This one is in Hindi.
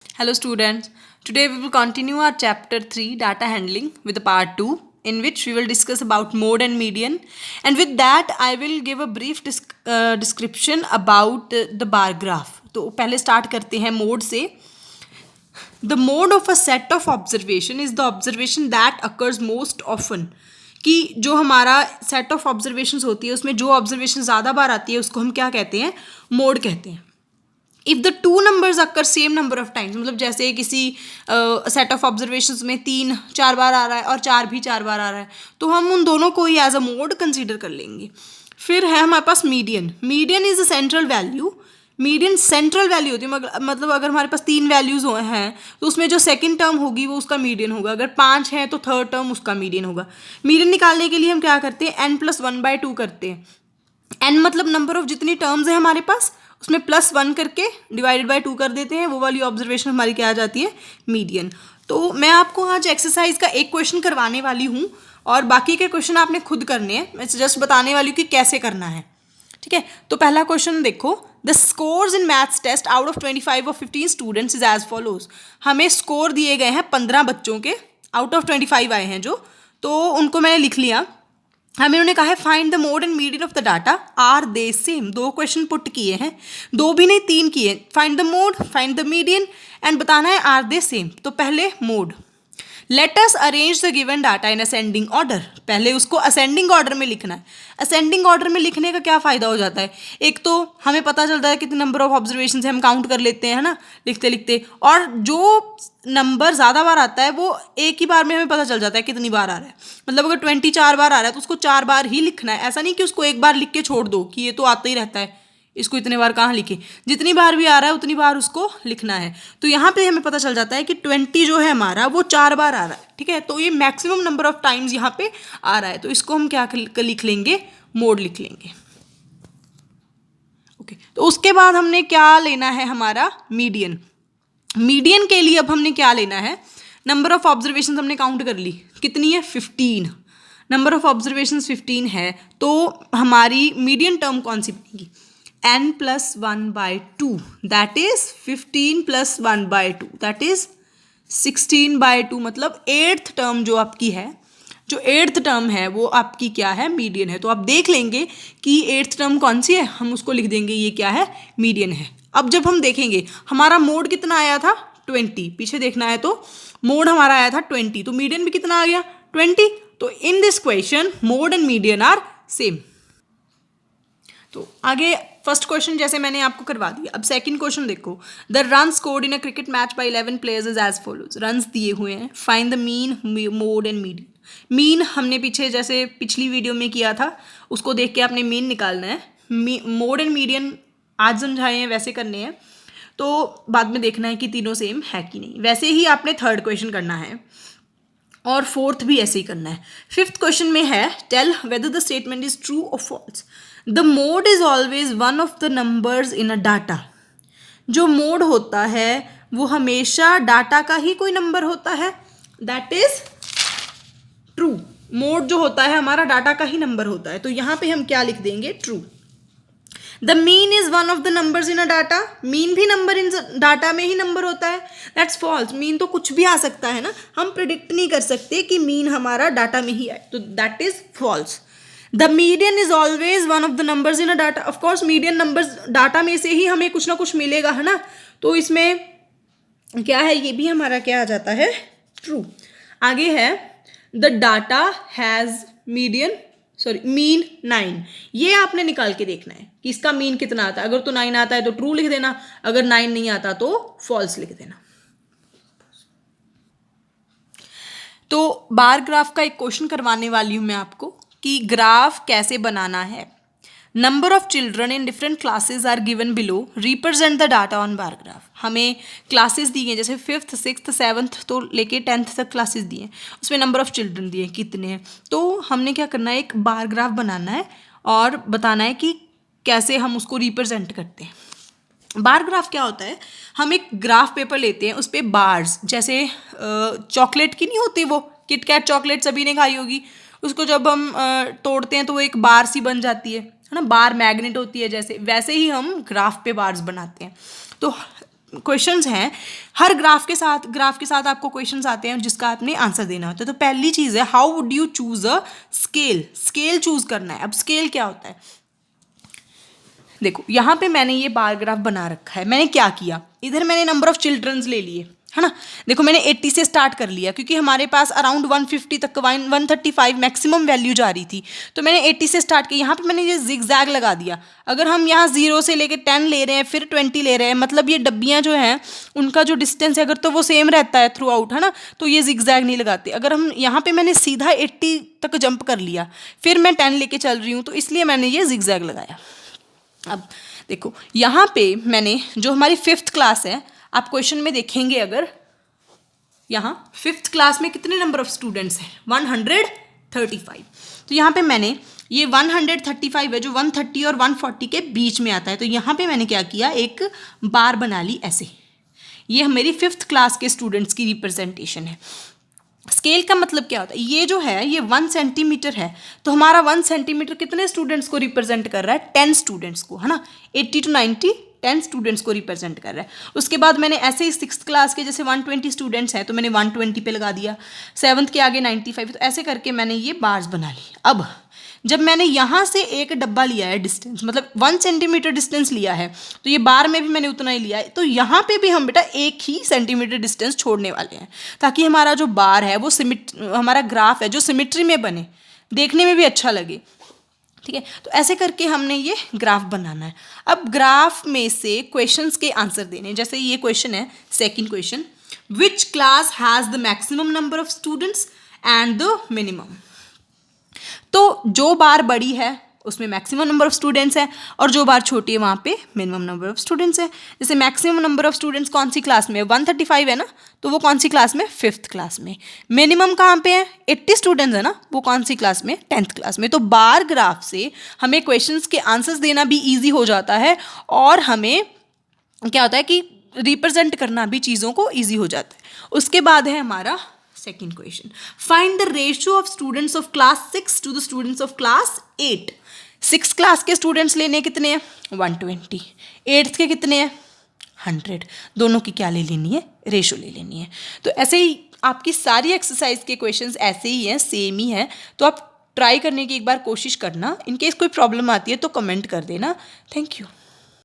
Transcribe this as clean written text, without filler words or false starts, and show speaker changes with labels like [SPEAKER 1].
[SPEAKER 1] Hello students, today we will continue our chapter 3 data handling with the part 2 in which we will discuss about mode and median, and with that I will give a brief description about the bar graph. तो पहले स्टार्ट करते हैं मोड से. The mode of a set of observation is the observation that occurs most often. कि जो हमारा सेट ऑफ ऑब्जर्वेशंस होती है उसमें जो ऑब्जर्वेशन ज़्यादा बार आती है उसको हम क्या कहते हैं, मोड कहते हैं. If the two numbers occur same number of times, मतलब जैसे किसी सेट ऑफ ऑब्जर्वेशंस में 3-4 बार आ रहा है और 4 भी 4 बार आ रहा है, तो हम उन दोनों को ही एज अ मोड कंसीडर कर लेंगे. फिर है हमारे पास median. Median is a central value. Median central value होती है, मतलब अगर हमारे पास 3 वैल्यूज़ हैं तो उसमें जो सेकंड टर्म होगी वो उसका मीडियन होगा. अगर 5 है तो थर्ड टर्म उसका मीडियन होगा. मीडियन निकालने के लिए हम क्या करते हैं, n+1/2 करते हैं. n मतलब नंबर ऑफ जितनी टर्म्स है हमारे पास उसमें +1 करके डिवाइडेड बाय 2 कर देते हैं. वो वाली ऑब्जर्वेशन हमारी क्या आ जाती है, मीडियन. तो मैं आपको आज एक्सरसाइज का एक क्वेश्चन करवाने वाली हूँ और बाकी के क्वेश्चन आपने खुद करने हैं. मैं जस्ट बताने वाली हूँ कि कैसे करना है. ठीक है, तो पहला क्वेश्चन देखो. The scores in maths test out of 25 और 15 स्टूडेंट्स इज एज फॉलोज. हमें स्कोर दिए गए हैं 15 बच्चों के, आउट ऑफ 25 आए हैं जो, तो उनको मैंने लिख लिया. हमें उन्होंने कहा है find the mode and median of the data, are they same. 2 question put किए हैं, 2 भी नहीं 3 किए. Find the mode, find the median and बताना है आर दे सेम. तो पहले mode. Let us arrange the given data in ascending order. पहले उसको असेंडिंग ऑर्डर में लिखना है. असेंडिंग ऑर्डर में लिखने का क्या फ़ायदा हो जाता है, एक तो हमें पता चलता है कितने नंबर ऑफ ऑब्जर्वेशन है, हम काउंट कर लेते हैं, है ना, लिखते लिखते. और जो नंबर ज़्यादा बार आता है वो एक ही बार में हमें पता चल जाता है कितनी बार आ रहा है. मतलब अगर 24 बार आ रहा है तो उसको 4 बार ही लिखना है. ऐसा नहीं कि उसको एक बार लिख के छोड़ दो कि ये तो आता ही रहता है, इसको इतने बार कहाँ लिखे. जितनी बार भी आ रहा है उतनी बार उसको लिखना है. तो यहाँ पे हमें पता चल जाता है कि 20 जो है हमारा वो 4 बार आ रहा है. ठीक है, तो ये मैक्सिमम नंबर ऑफ टाइम्स यहाँ पे आ रहा है. तो इसको हम क्या लिख लेंगे, मोड लिख लेंगे. ओके, तो उसके बाद हमने क्या लेना है, हमारा मीडियन. मीडियन के लिए अब हमने क्या लेना है, नंबर ऑफ ऑब्जर्वेशन हमने काउंट कर ली, कितनी है, 15. नंबर ऑफ ऑब्जर्वेशन 15 है, तो हमारी मीडियन टर्म कौन सी बनेगी, n+1/2, that is 15+1/2, that is 16/2. मतलब 8th टर्म जो आपकी है, जो 8th टर्म है वो आपकी क्या है, मीडियन है. तो आप देख लेंगे कि 8th टर्म कौन सी है, हम उसको लिख देंगे ये क्या है, मीडियन है. अब जब हम देखेंगे हमारा मोड कितना आया था, 20. पीछे देखना है तो मोड हमारा आया था 20, तो मीडियन भी कितना आ गया, 20. तो in this question mode and median are same. तो आगे फर्स्ट क्वेश्चन जैसे मैंने आपको करवा दिया. अब सेकंड क्वेश्चन देखो. The run scored in a cricket match by 11 players is as follows. Runs दिए हुए हैं, find the mean, mode and median. Mean हमने पीछे जैसे पिछली वीडियो में किया था, उसको देख के आपने मीन निकालना है. मोड एंड मीडियन आज समझाए हैं वैसे करने हैं, तो बाद में देखना है कि तीनों सेम है कि नहीं. वैसे ही आपने थर्ड क्वेश्चन करना है और फोर्थ भी ऐसे ही करना है. फिफ्थ क्वेश्चन में है tell whether the statement is true और false. The mode is always one of the numbers in a data. जो मोड होता है वो हमेशा डाटा का ही कोई नंबर होता है, दैट इज ट्रू. मोड जो होता है हमारा डाटा का ही नंबर होता है. तो यहाँ पे हम क्या लिख देंगे, true. The mean is one of the numbers in a data. Mean भी नंबर इन डाटा में ही नंबर होता है, दैट्स फॉल्स. मीन तो कुछ भी आ सकता है ना, हम प्रिडिक्ट नहीं कर सकते कि मीन हमारा डाटा में ही आए, तो that is false. The median is always one of the numbers in a data. Of course median numbers data में से ही हमें कुछ ना कुछ मिलेगा, है ना. तो इसमें क्या है, ये भी हमारा क्या आ जाता है, ट्रू. आगे है द डाटा हैज़ मीन 9. ये आपने निकाल के देखना है कि इसका मीन कितना आता है. अगर तो 9 आता है तो ट्रू लिख देना, अगर 9 नहीं आता तो फॉल्स लिख देना. तो बार ग्राफ का एक क्वेश्चन करवाने वाली हूँ मैं आपको कि ग्राफ कैसे बनाना है. Number of children in different classes are given below, represent the data on bar graph. हमें क्लासेस दी हैं, जैसे 5th 6th 7th तो लेके 10th तक क्लासेस दी हैं, उसमें नंबर ऑफ चिल्ड्रन दिए हैं कितने हैं. तो हमने क्या करना है, एक बार ग्राफ बनाना है और बताना है कि कैसे हम उसको रिप्रेजेंट करते हैं. बार ग्राफ क्या होता है, हम एक ग्राफ पेपर लेते हैं, उस पर बार्स, जैसे चॉकलेट की नहीं होती वो किटकैट चॉकलेट सभी ने खाई होगी, उसको जब हम तोड़ते हैं तो वो एक बार सी बन जाती है ना, बार मैग्नेट होती है जैसे, वैसे ही हम ग्राफ पे बार्स बनाते हैं. तो क्वेश्चंस हैं, हर ग्राफ के साथ आपको क्वेश्चंस आते हैं जिसका आपने आंसर देना होता है। तो पहली चीज़ है, how would you choose a scale, scale choose करना है। अब स्केल क्या होता है, देखो यहाँ पे मैंने ये बार ग्राफ बना रखा है। मैंने क्या किया, इधर मैंने नंबर ऑफ चिल्ड्रंस ले लिए, है ना। देखो मैंने 80 से स्टार्ट कर लिया क्योंकि हमारे पास अराउंड 150 तक 135 मैक्सिमम वैल्यू जा रही थी, तो मैंने 80 से स्टार्ट किया। यहाँ पे मैंने ये जिगजैग लगा दिया। अगर हम यहाँ 0 से लेके 10 ले रहे हैं फिर 20 ले रहे हैं, मतलब ये डब्बियाँ जो हैं उनका जो डिस्टेंस है अगर तो वो सेम रहता है थ्रू आउट, है ना, तो ये जिगजैग नहीं लगाते। अगर हम यहाँ पे मैंने सीधा 80 तक जंप कर लिया फिर मैं 10 लेके चल रही हूँ, तो इसलिए मैंने ये जिगजैग लगाया। अब देखो यहाँ पे मैंने जो हमारी 5th क्लास है, आप क्वेश्चन में देखेंगे अगर यहाँ 5th क्लास में कितने नंबर ऑफ स्टूडेंट्स हैं, 135। तो यहाँ पे मैंने ये 135 है जो 130 और 140 के बीच में आता है, तो यहाँ पे मैंने क्या किया, एक बार बना ली ऐसे। ये मेरी 5th क्लास के स्टूडेंट्स की रिप्रेजेंटेशन है। स्केल का मतलब क्या होता है, ये जो है ये 1 सेंटीमीटर है, तो हमारा 1 सेंटीमीटर कितने स्टूडेंट्स को रिप्रेजेंट कर रहा है, 10 स्टूडेंट्स को, है ना। 80 to 90 10 स्टूडेंट्स को रिप्रेजेंट कर रहा है। उसके बाद मैंने ऐसे ही 6th क्लास के जैसे 120 स्टूडेंट्स हैं तो मैंने 120 पे लगा दिया, 7th के आगे 95, तो ऐसे करके मैंने ये बार्स बना ली। अब जब मैंने यहाँ से एक डब्बा लिया है डिस्टेंस, मतलब 1 सेंटीमीटर डिस्टेंस लिया है, तो ये बार में भी मैंने उतना ही लिया है, तो यहाँ पे भी हम बेटा 1 ही सेंटीमीटर डिस्टेंस छोड़ने वाले हैं ताकि हमारा जो बार है वो हमारा ग्राफ है जो सिमिट्री में बने, देखने में भी अच्छा लगे, ठीक है। तो ऐसे करके हमने ये ग्राफ बनाना है। अब ग्राफ में से क्वेश्चंस के आंसर देने, जैसे ये क्वेश्चन है, second question, which class has the maximum number of students and the minimum. तो जो बार बड़ी है उसमें मैक्सिमम नंबर ऑफ स्टूडेंट्स है और जो बार छोटी है वहाँ पे मिनिमम नंबर ऑफ स्टूडेंट्स है। जैसे मैक्सिमम नंबर ऑफ स्टूडेंट्स कौन सी क्लास में है, 135 है ना, तो वो कौन सी क्लास में, 5th क्लास में। मिनिमम कहाँ पे है, 80 स्टूडेंट्स है ना, वो कौन सी क्लास में, 10th क्लास में। तो बार ग्राफ से हमें क्वेश्चंस के आंसर्स देना भी ईजी हो जाता है और हमें क्या होता है कि रिप्रेजेंट करना भी चीज़ों को ईजी हो जाता है। उसके बाद है हमारा second question, find the ratio of students of class 6 to the students of class 8। 6th class के स्टूडेंट्स लेने कितने हैं, 120, 8th के कितने हैं, 100। दोनों की क्या ले लेनी है, रेशियो ले लेनी है। तो ऐसे ही आपकी सारी एक्सरसाइज के क्वेश्चंस ऐसे ही हैं, सेम ही हैं, तो आप ट्राई करने की एक बार कोशिश करना। इनकेस कोई प्रॉब्लम आती है तो कमेंट कर देना। Thank you.